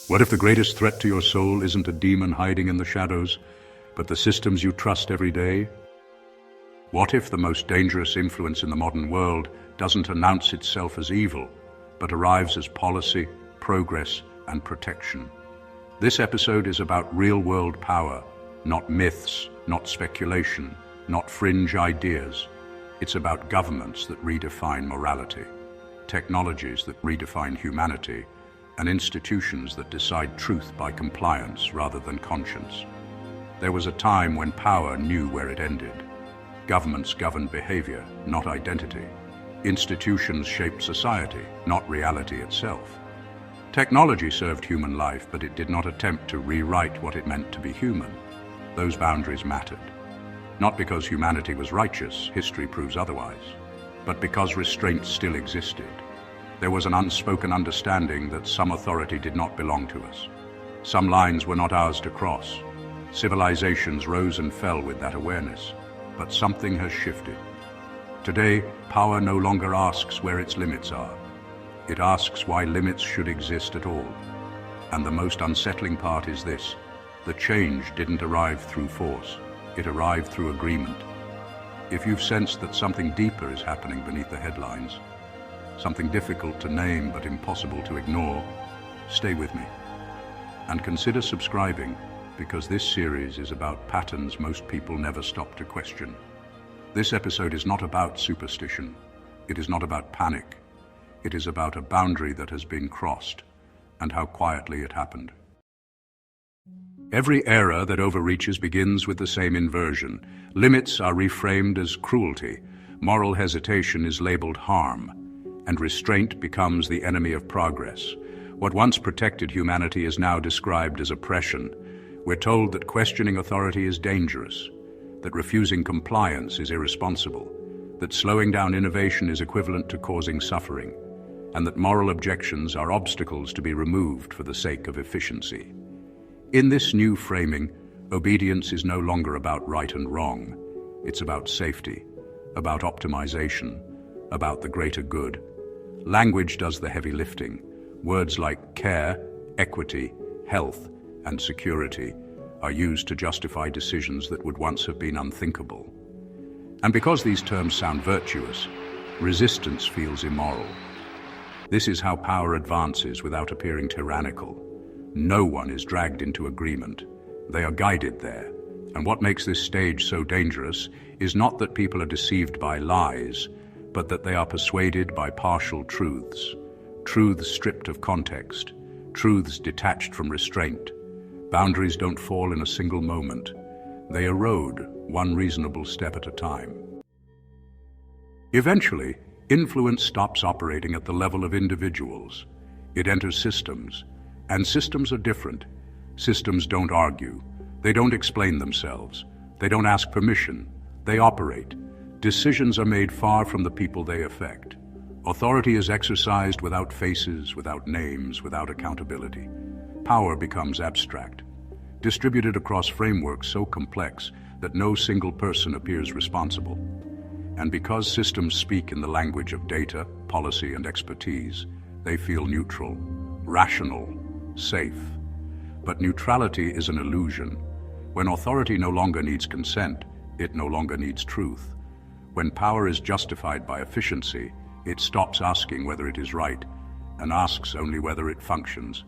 What if the greatest threat to your soul isn't a demon hiding in the shadows, but the systems you trust every day? What if the most dangerous influence in the modern world doesn't announce itself as evil, but arrives as policy, progress, and protection? This episode is about real-world power, not myths, not speculation, not fringe ideas. It's about governments that redefine morality, technologies that redefine humanity, and institutions that decide truth by compliance rather than conscience. There was a time when power knew where it ended. Governments governed behavior, not identity. Institutions shaped society, not reality itself. Technology served human life, but it did not attempt to rewrite what it meant to be human. Those boundaries mattered. Not because humanity was righteous, history proves otherwise, but because restraint still existed. There was an unspoken understanding that some authority did not belong to us. Some lines were not ours to cross. Civilizations rose and fell with that awareness, but something has shifted. Today, power no longer asks where its limits are. It asks why limits should exist at all. And the most unsettling part is this: the change didn't arrive through force. It arrived through agreement. If you've sensed that something deeper is happening beneath the headlines, something difficult to name but impossible to ignore, stay with me. And consider subscribing, because this series is about patterns most people never stop to question. This episode is not about superstition. It is not about panic. It is about a boundary that has been crossed, and how quietly it happened. Every era that overreaches begins with the same inversion. Limits are reframed as cruelty, moral hesitation is labeled harm, and restraint becomes the enemy of progress. What once protected humanity is now described as oppression. We're told that questioning authority is dangerous, that refusing compliance is irresponsible, that slowing down innovation is equivalent to causing suffering, and that moral objections are obstacles to be removed for the sake of efficiency. In this new framing, obedience is no longer about right and wrong. It's about safety, about optimization, about the greater good. Language does the heavy lifting. Words like care, equity, health, and security are used to justify decisions that would once have been unthinkable. And because these terms sound virtuous, resistance feels immoral. This is how power advances without appearing tyrannical. No one is dragged into agreement. They are guided there. And what makes this stage so dangerous is not that people are deceived by lies, but that they are persuaded by partial truths. Truths stripped of context. Truths detached from restraint. Boundaries don't fall in a single moment. They erode, one reasonable step at a time. Eventually, influence stops operating at the level of individuals. It enters systems, and systems are different. Systems don't argue. They don't explain themselves. They don't ask permission. They operate. Decisions are made far from the people they affect. Authority is exercised without faces, without names, without accountability. Power becomes abstract, distributed across frameworks so complex that no single person appears responsible. And because systems speak in the language of data, policy, and expertise, they feel neutral, rational, safe. But neutrality is an illusion. When authority no longer needs consent, it no longer needs truth. When power is justified by efficiency, it stops asking whether it is right and asks only whether it functions.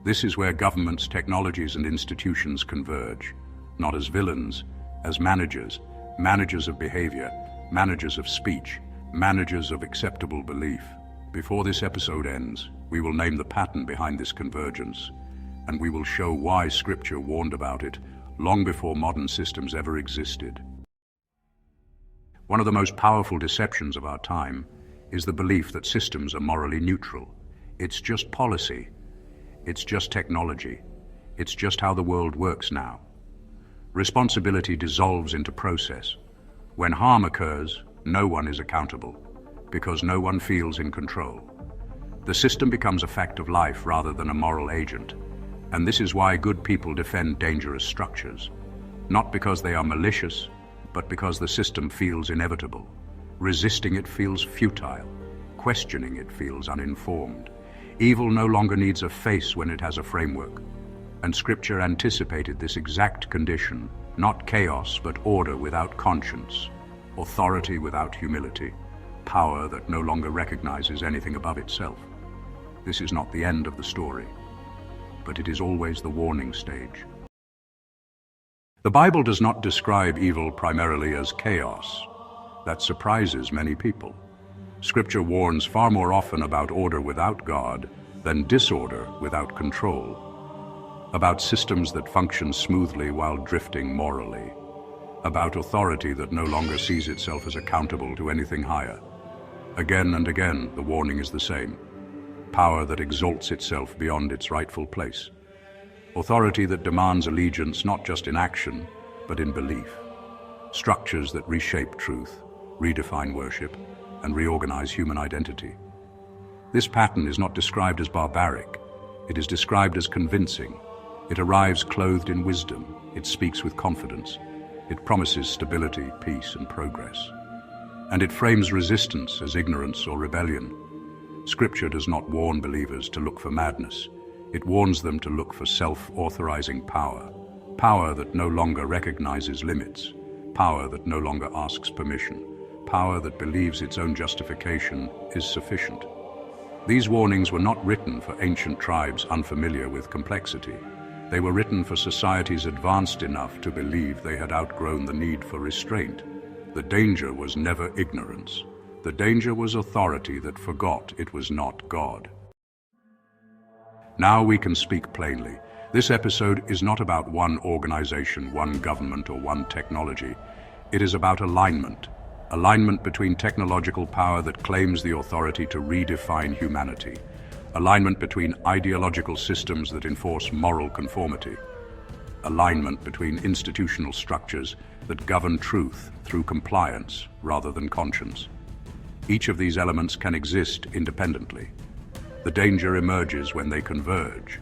This is where governments, technologies, and institutions converge, not as villains, as managers, managers of behavior, managers of speech, managers of acceptable belief. Before this episode ends, we will name the pattern behind this convergence, and we will show why Scripture warned about it long before modern systems ever existed. One of the most powerful deceptions of our time is the belief that systems are morally neutral. It's just policy. It's just technology. It's just how the world works now. Responsibility dissolves into process. When harm occurs, no one is accountable, because no one feels in control. The system becomes a fact of life rather than a moral agent. And this is why good people defend dangerous structures. Not because they are malicious, but because the system feels inevitable. Resisting it feels futile. Questioning it feels uninformed. Evil no longer needs a face when it has a framework. And Scripture anticipated this exact condition, not chaos but order without conscience, authority without humility, power that no longer recognizes anything above itself. This is not the end of the story, but it is always the warning stage. The Bible does not describe evil primarily as chaos. That surprises many people. Scripture warns far more often about order without God than disorder without control, about systems that function smoothly while drifting morally, about authority that no longer sees itself as accountable to anything higher. Again and again, the warning is the same. Power that exalts itself beyond its rightful place. Authority that demands allegiance not just in action, but in belief. Structures that reshape truth, redefine worship, and reorganize human identity. This pattern is not described as barbaric. It is described as convincing. It arrives clothed in wisdom. It speaks with confidence. It promises stability, peace, and progress. And it frames resistance as ignorance or rebellion. Scripture does not warn believers to look for madness. It warns them to look for self-authorizing power. Power that no longer recognizes limits. Power that no longer asks permission. Power that believes its own justification is sufficient. These warnings were not written for ancient tribes unfamiliar with complexity. They were written for societies advanced enough to believe they had outgrown the need for restraint. The danger was never ignorance. The danger was authority that forgot it was not God. Now we can speak plainly. This episode is not about one organization, one government, or one technology. It is about alignment. Alignment between technological power that claims the authority to redefine humanity. Alignment between ideological systems that enforce moral conformity. Alignment between institutional structures that govern truth through compliance rather than conscience. Each of these elements can exist independently. The danger emerges when they converge,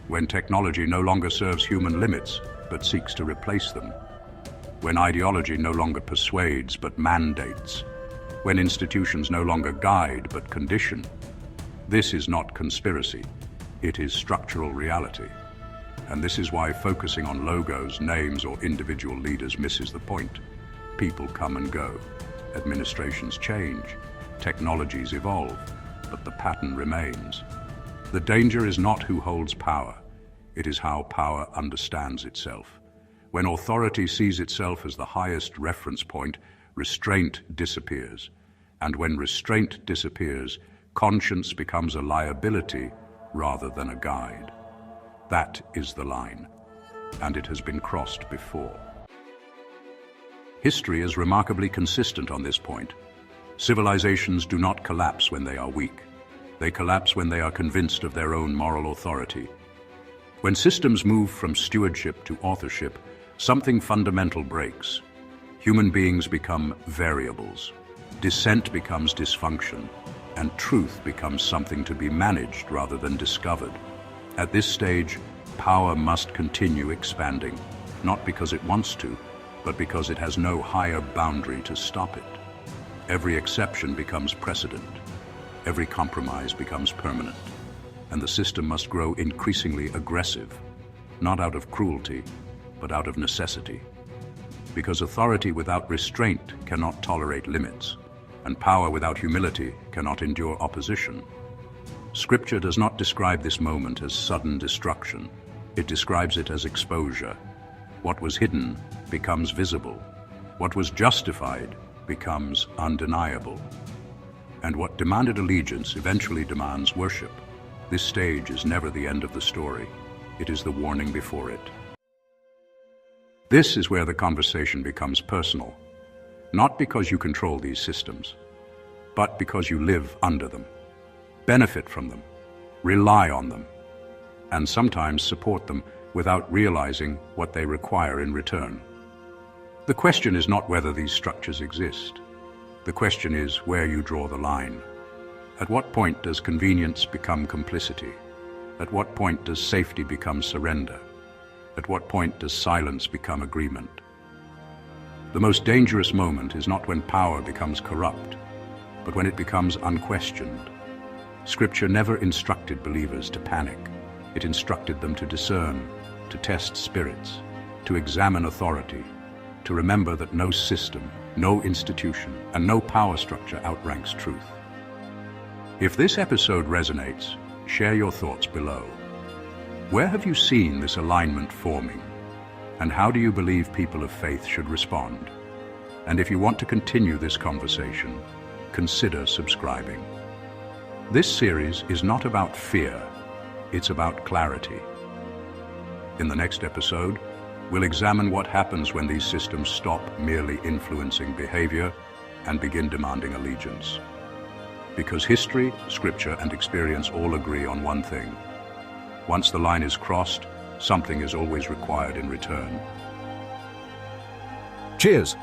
when technology no longer serves human limits but seeks to replace them, when ideology no longer persuades but mandates, when institutions no longer guide but condition. This is not conspiracy, it is structural reality. And this is why focusing on logos, names, or individual leaders misses the point. People come and go, administrations change, technologies evolve, but the pattern remains. The danger is not who holds power, it is how power understands itself. When authority sees itself as the highest reference point, restraint disappears. And when restraint disappears, conscience becomes a liability rather than a guide. That is the line, and it has been crossed before. History is remarkably consistent on this point. Civilizations do not collapse when they are weak. They collapse when they are convinced of their own moral authority. When systems move from stewardship to authorship, something fundamental breaks. Human beings become variables. Dissent becomes dysfunction, and truth becomes something to be managed rather than discovered. At this stage, power must continue expanding, not because it wants to, but because it has no higher boundary to stop it. Every exception becomes precedent. Every compromise becomes permanent. And the system must grow increasingly aggressive, not out of cruelty, but out of necessity. Because authority without restraint cannot tolerate limits, and power without humility cannot endure opposition. Scripture does not describe this moment as sudden destruction. It describes it as exposure. What was hidden becomes visible. What was justified becomes undeniable. And what demanded allegiance eventually demands worship. This stage is never the end of the story. It is the warning before it. This is where the conversation becomes personal. Not because you control these systems, but because you live under them, benefit from them, rely on them, and sometimes support them without realizing what they require in return. The question is not whether these structures exist. The question is where you draw the line. At what point does convenience become complicity? At what point does safety become surrender? At what point does silence become agreement? The most dangerous moment is not when power becomes corrupt, but when it becomes unquestioned. Scripture never instructed believers to panic. It instructed them to discern, to test spirits, to examine authority, to remember that no system, no institution, and no power structure outranks truth. If this episode resonates, share your thoughts below. Where have you seen this alignment forming? And how do you believe people of faith should respond? And if you want to continue this conversation, consider subscribing. This series is not about fear, it's about clarity. In the next episode, we'll examine what happens when these systems stop merely influencing behavior and begin demanding allegiance. Because history, scripture, and experience all agree on one thing. Once the line is crossed, something is always required in return. Cheers!